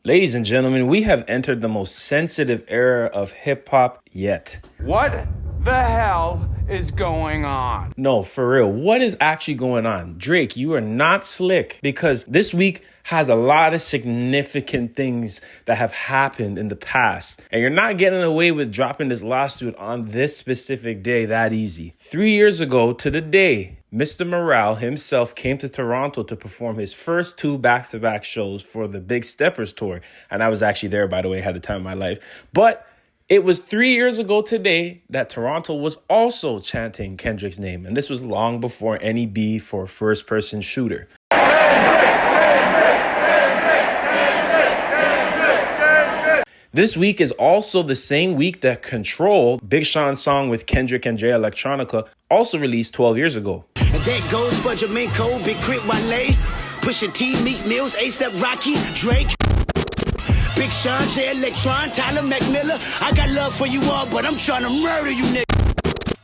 Ladies and gentlemen, we have entered the most sensitive era of hip-hop yet. What the hell is going on? No, for real, what is actually going on? Drake, you are not slick, because this week has a lot of significant things that have happened in the past. And you're not getting away with dropping this lawsuit on this specific day that easy. 3 years ago to the day, Mr. Morale himself came to Toronto to perform his first 2 back-to-back shows for the Big Steppers tour. And I was actually there, by the way, had the time of my life. But it was 3 years ago today that Toronto was also chanting Kendrick's name. And this was long before any beef or first-person shooter. This week is also the same week that Control, Big Sean's song with Kendrick and Jay Electronica, also released 12 years ago. And that goes for Jamaica, Big Crit, Wale, Pusha T, Meek Mills, A$AP Rocky, Drake, Big Sean, Jay Electron, Tyler McMillan. I got love for you all, but I'm trying to murder you, nigga.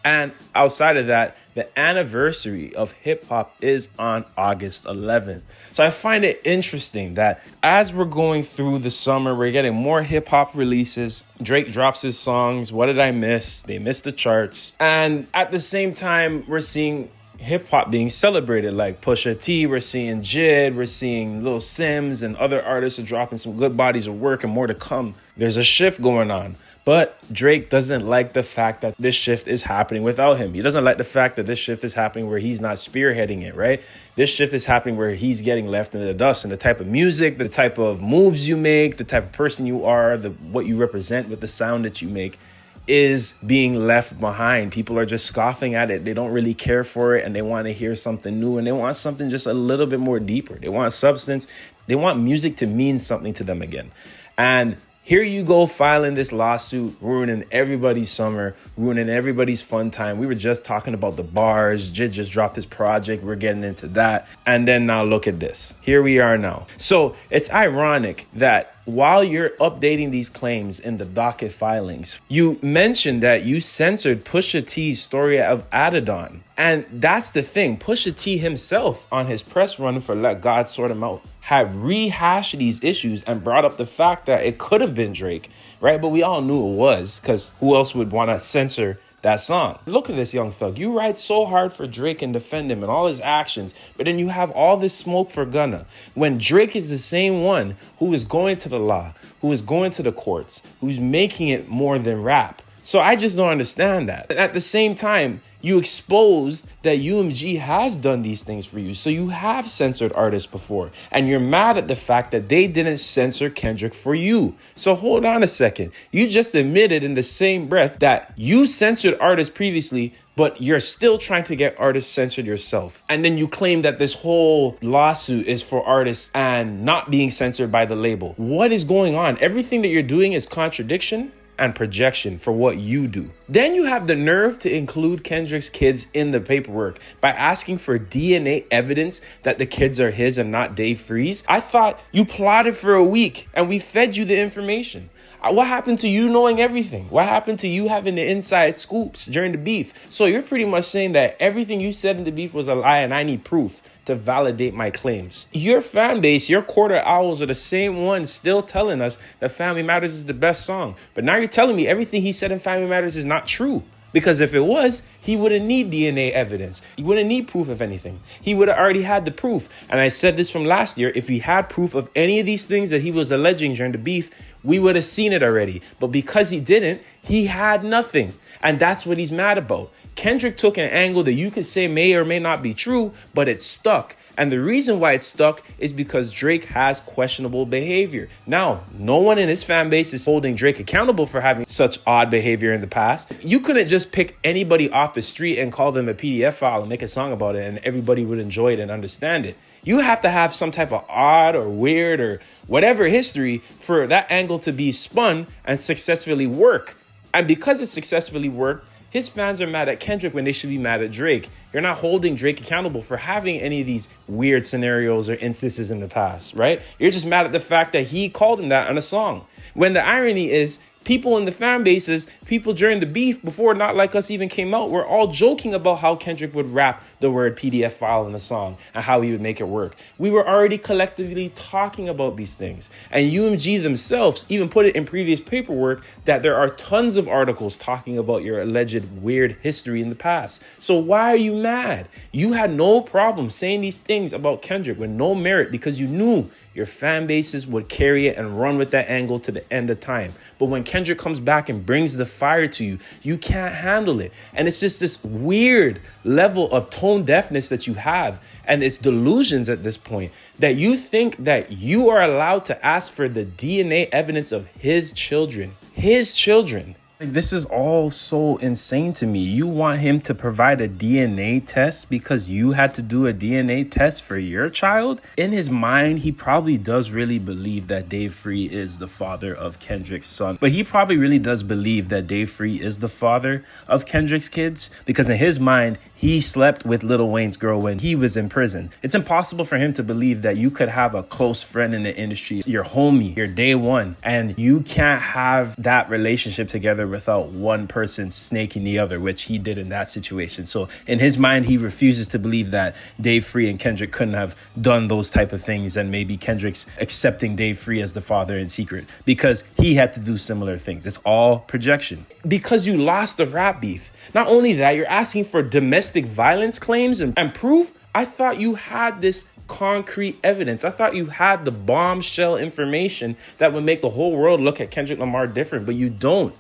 And outside of that, the anniversary of hip-hop is on August 11th. So I find it interesting that as we're going through the summer, we're getting more hip-hop releases. Drake drops his songs. What did I miss? They missed the charts. And at the same time, we're seeing hip-hop being celebrated, like Pusha T, we're seeing Jid, we're seeing Lil Sims, and other artists are dropping some good bodies of work and more to come. There's a shift going on. But Drake doesn't like the fact that this shift is happening without him. He doesn't like the fact that this shift is happening where he's not spearheading it, right? This shift is happening where he's getting left in the dust. And the type of music, the type of moves you make, the type of person you are, what you represent with the sound that you make is being left behind. People are just scoffing at it. They don't really care for it, and they want to hear something new, and they want something just a little bit more deeper. They want substance. They want music to mean something to them again. And here you go filing this lawsuit, ruining everybody's summer, ruining everybody's fun time. We were just talking about the bars. Jid just dropped his project. We're getting into that. And then now look at this. Here we are now. So it's ironic that while you're updating these claims in the docket filings, you mentioned that you censored Pusha T's story of Adidon. And that's the thing. Pusha T himself on his press run for Let God Sort Him Out had rehashed these issues and brought up the fact that it could have been Drake, right? But we all knew it was, because who else would want to censor that song? Look at this, young thug. You ride so hard for Drake and defend him and all his actions, but then you have all this smoke for Gunna. When Drake is the same one who is going to the law, who is going to the courts, who's making it more than rap. So I just don't understand that. At the same time, you exposed that UMG has done these things for you. So you have censored artists before, and you're mad at the fact that they didn't censor Kendrick for you. So hold on a second. You just admitted in the same breath that you censored artists previously, but you're still trying to get artists censored yourself. And then you claim that this whole lawsuit is for artists and not being censored by the label. What is going on? Everything that you're doing is contradiction and projection for what you do. Then you have the nerve to include Kendrick's kids in the paperwork by asking for DNA evidence that the kids are his and not Dave Freeze. I thought you plotted for a week and we fed you the information. What happened to you knowing everything? What happened to you having the inside scoops during the beef? So you're pretty much saying that everything you said in the beef was a lie and I need proof to validate my claims. Your fan base, your quarter owls are the same ones still telling us that Family Matters is the best song. But now you're telling me everything he said in Family Matters is not true. Because if it was, he wouldn't need DNA evidence. He wouldn't need proof of anything. He would have already had the proof. And I said this from last year, if he had proof of any of these things that he was alleging during the beef, we would have seen it already. But because he didn't, he had nothing. And that's what he's mad about. Kendrick took an angle that you could say may or may not be true, but it stuck. And the reason why it's stuck is because Drake has questionable behavior. Now, no one in his fan base is holding Drake accountable for having such odd behavior in the past. You couldn't just pick anybody off the street and call them a PDF file and make a song about it and everybody would enjoy it and understand it. You have to have some type of odd or weird or whatever history for that angle to be spun and successfully work. And because it successfully worked, his fans are mad at Kendrick when they should be mad at Drake. You're not holding Drake accountable for having any of these weird scenarios or instances in the past, right? You're just mad at the fact that he called him that on a song. When the irony is, people in the fan bases, people during the beef before Not Like Us even came out, were all joking about how Kendrick would rap the word PDF file in the song and how he would make it work. We were already collectively talking about these things. And UMG themselves even put it in previous paperwork that there are tons of articles talking about your alleged weird history in the past. So why are you mad? You had no problem saying these things about Kendrick with no merit because you knew your fan bases would carry it and run with that angle to the end of time. But when Kendrick comes back and brings the fire to you, you can't handle it. And it's just this weird level of tone deafness that you have. And it's delusions at this point that you think that you are allowed to ask for the DNA evidence of his children. His children. This is all so insane to me. You want him to provide a DNA test because you had to do a DNA test for your child? In his mind, he probably does really believe that Dave Free is the father of Kendrick's son. But he probably really does believe that Dave Free is the father of Kendrick's kids because in his mind, he slept with Lil Wayne's girl when he was in prison. It's impossible for him to believe that you could have a close friend in the industry, your homie, your day one, and you can't have that relationship together without one person snaking the other, which he did in that situation. So in his mind, he refuses to believe that Dave Free and Kendrick couldn't have done those type of things, and maybe Kendrick's accepting Dave Free as the father in secret because he had to do similar things. It's all projection. Because you lost the rap beef. Not only that, you're asking for domestic violence claims and proof. I thought you had this concrete evidence. I thought you had the bombshell information that would make the whole world look at Kendrick Lamar different, but you don't.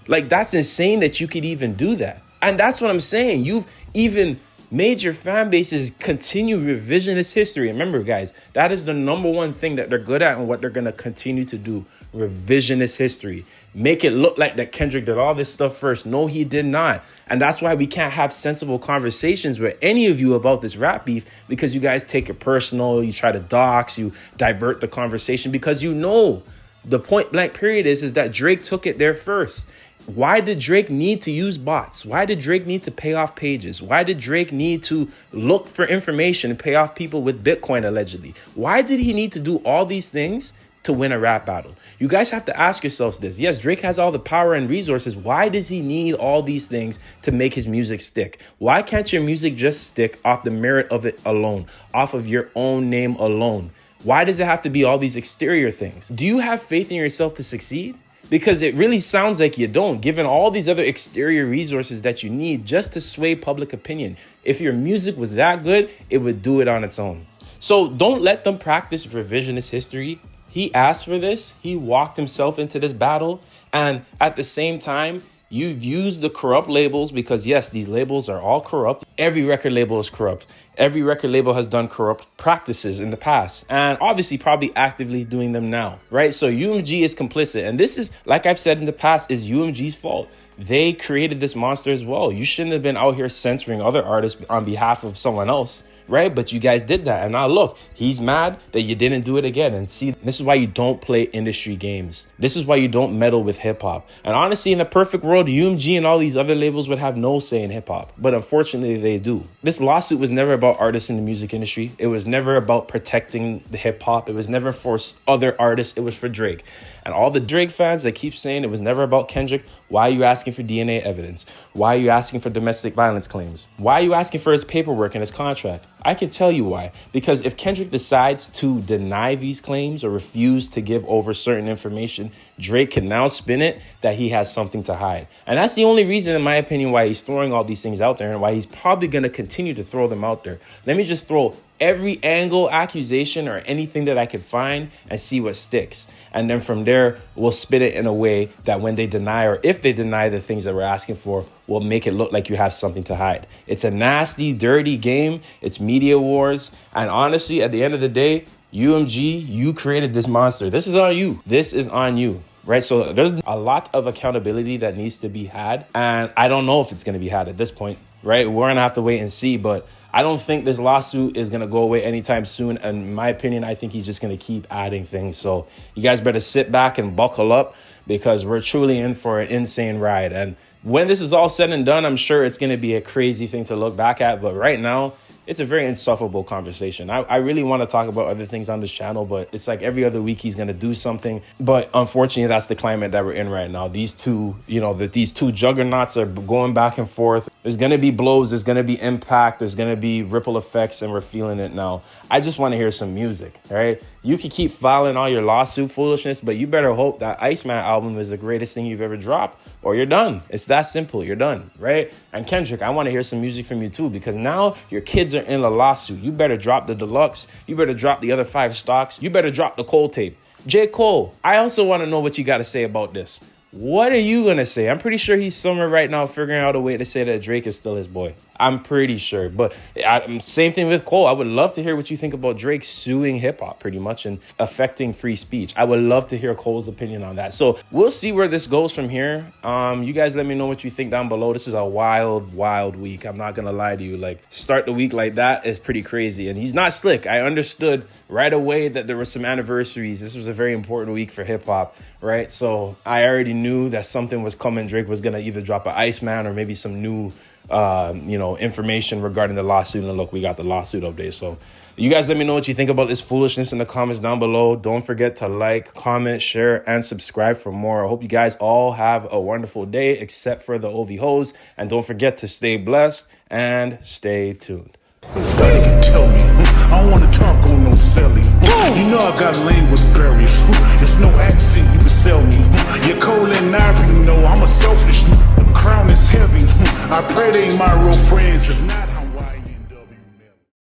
Like, that's insane that you could even do that. And that's what I'm saying. You've even made your fan bases continue revisionist history. Remember, guys, that is the number one thing that they're good at and what they're going to continue to do. Revisionist history. Make it look like that Kendrick did all this stuff first. No, he did not. And that's why we can't have sensible conversations with any of you about this rap beef, because you guys take it personal. You try to dox, you divert the conversation because you know the point blank period is that Drake took it there first. Why did Drake need to use bots? Why did Drake need to pay off pages? Why did Drake need to look for information and pay off people with Bitcoin allegedly? Why did he need to do all these things to win a rap battle? You guys have to ask yourselves this. Yes, Drake has all the power and resources. Why does he need all these things to make his music stick? Why can't your music just stick off the merit of it alone, off of your own name alone? Why does it have to be all these exterior things? Do you have faith in yourself to succeed? Because it really sounds like you don't, given all these other exterior resources that you need just to sway public opinion. If your music was that good, it would do it on its own. So don't let them practice revisionist history. He asked for this. He walked himself into this battle. And at the same time, you've used the corrupt labels because, yes, these labels are all corrupt. Every record label is corrupt. Every record label has done corrupt practices in the past and obviously probably actively doing them now, right? So UMG is complicit. And this is, like I've said in the past, is UMG's fault. They created this monster as well. You shouldn't have been out here censoring other artists on behalf of someone else, right? But you guys did that. And now look, he's mad that you didn't do it again. And see, this is why you don't play industry games. This is why you don't meddle with hip hop. And honestly, in the perfect world, UMG and all these other labels would have no say in hip hop. But unfortunately, they do. This lawsuit was never about artists in the music industry. It was never about protecting the hip hop. It was never for other artists. It was for Drake. And all the Drake fans that keep saying it was never about Kendrick, why are you asking for DNA evidence? Why are you asking for domestic violence claims? Why are you asking for his paperwork and his contract? I can tell you why. Because if Kendrick decides to deny these claims or refuse to give over certain information, Drake can now spin it that he has something to hide. And that's the only reason, in my opinion, why he's throwing all these things out there and why he's probably going to continue to throw them out there. Let me just throw every angle, accusation, or anything that I could find and see what sticks. And then from there, we'll spit it in a way that when they deny, or if they deny the things that we're asking for, will make it look like you have something to hide. It's a nasty, dirty game. It's media wars. And honestly, at the end of the day, UMG, you created this monster. This is on you. This is on you. Right? So there's a lot of accountability that needs to be had. And I don't know if it's going to be had at this point. Right? We're going to have to wait and see. But I don't think this lawsuit is going to go away anytime soon. And in my opinion, I think he's just going to keep adding things. So you guys better sit back and buckle up because we're truly in for an insane ride. And when this is all said and done, I'm sure it's going to be a crazy thing to look back at. But right now, it's a very insufferable conversation. I really want to talk about other things on this channel, but it's like every other week he's going to do something. But unfortunately, that's the climate that we're in right now. These two, these two juggernauts are going back and forth. There's going to be blows. There's going to be impact. There's going to be ripple effects, and we're feeling it now. I just want to hear some music, all right? You can keep filing all your lawsuit foolishness, but you better hope that Iceman album is the greatest thing you've ever dropped, or you're done. It's that simple. You're done, right? And Kendrick, I want to hear some music from you too, because now your kids are in a lawsuit. You better drop the deluxe. You better drop the other 5 stocks. You better drop the Cole tape. J. Cole, I also want to know what you got to say about this. What are you going to say? I'm pretty sure he's somewhere right now figuring out a way to say that Drake is still his boy. I'm pretty sure. But same thing with Cole. I would love to hear what you think about Drake suing hip hop pretty much and affecting free speech. I would love to hear Cole's opinion on that. So we'll see where this goes from here. You guys let me know what you think down below. This is a wild, wild week. I'm not going to lie to you. Like, start the week like that is pretty crazy. And he's not slick. I understood right away that there were some anniversaries. This was a very important week for hip hop, right? So I already knew that something was coming. Drake was going to either drop an Iceman or maybe some new information regarding the lawsuit. And look, we got the lawsuit update. So you guys let me know what you think about this foolishness in the comments down below. Don't forget to like, comment, share, and subscribe for more. I hope you guys all have a wonderful day, except for the OV hoes. And don't forget to stay blessed and stay tuned. Hey, tell me, I don't want to talk on no celly. You know I got language barriers. There's no accent you can sell me. You're cold and ivory, you know I'm a selfish. The crown is heavy. I pray they ain't my real friends. If not,